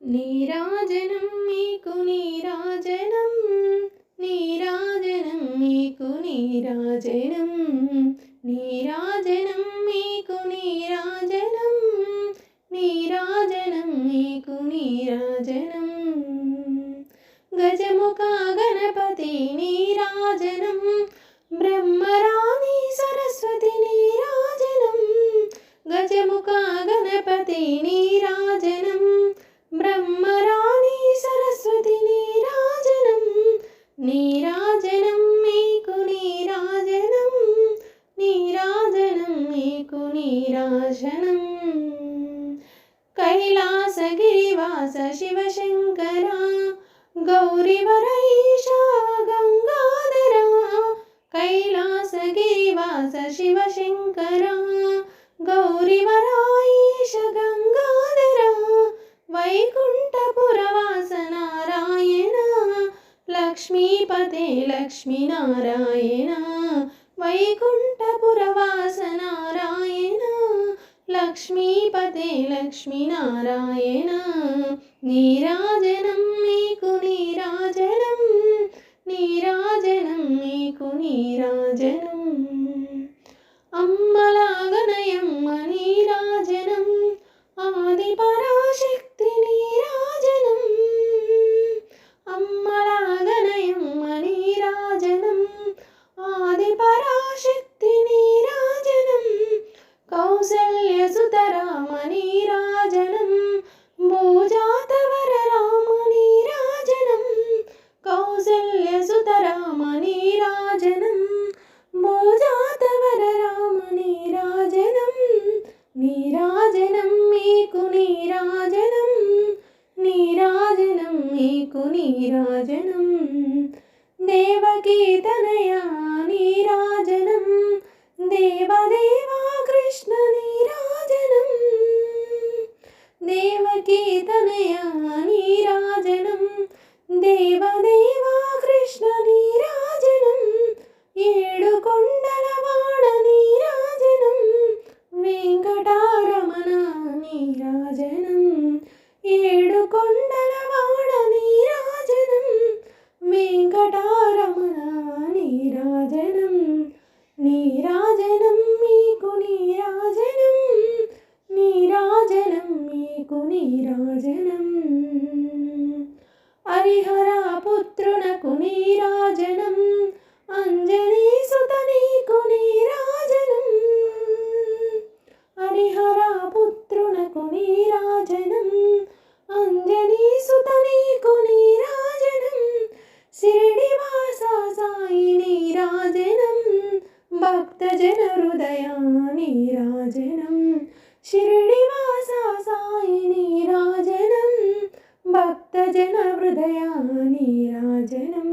నీరాజనం మీకు నీరాజనం, నీరాజనం మీకు నీరాజనం, నీరాజనం మీకు నీరాజనం, నీరాజనం మీకు నీరాజనం. గజముఖ గణపతి నీరాజనం, బ్రహ్మరాణి సరస్వతి నీరాజనం. గజముఖ గణపతి నీరాజనం, బ్రహ్మరాణి సరస్వతి నీరాజనం. నీరాజనం మీకు నీరాజనం, నీరాజనం మీకు నీరాజనం. కైలాసగిరివాస శివశంకర, గౌరీవర ఈశా గంగాధర. కైలాసగిరివాస శివశంకర, గౌరీవర ఈశా గంగాధర. వైకుంఠపురవాస నారాయణ, లక్ష్మీపతే లక్ష్మీనారాయణ. వైకుంఠపురవాస నారాయణ, లక్ష్మీపతే లక్ష్మీనారాయణ. నీరాజనం మీకు నీరాజనం, నీరాజనం మీకు నీరాజనం. అమ్మలాగనయమ్మ నీరాజనం, ఆది పరాశక్తి నీరాజనం. అమ్మలాగనయమ్మ నీరాజనం, ఆది పరాశక్తి నీరాజనం. కౌసల్య సుతరామ నీరాజనం, భూజాతవర రామ నీరాజనం. కౌసల్య సుతరామ నీరాజనం, భూజాతవర రామ నీరాజనం. నీరాజనం మీకు నీరాజనం, నీరాజనం మీకు నీరాజనం. దేవకీ తనయా నీరాజనం, దేవదేవా కృష్ణ నీరాజనం. దేవకీ తనయా నీరాజనం, దేవదేవా కృష్ణ నీరాజనం. ఏడు కొండలవాడ నీరాజనం, వెంకటారమణ నీరాజనం. ఏడు కొండలవాడ నీరాజనం, వెంకటారమణ నీరాజనం. నీరాజనం మీకు నీరాజనం, నీరాజనం మీకు నీరాజనం. హరిహర పుత్రునకు నీరాజనం, అంజనీ సుత నీకు నీరాజనం. హరిహర పుత్రునకు నీరాజనం, అంజనీ సుత నీకు నీరాజనం. శిరిడివాస సాయి నీరాజనం, భక్తజన హృదయ నీరాజనం. శిరిడివాస సాయి నీరాజనం, భక్తజన హృదయ నీరాజనం.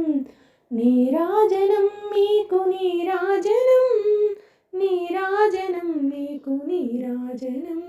నీరాజనం మీకు నీరాజనం, నీరాజనం మీకు నీరాజనం.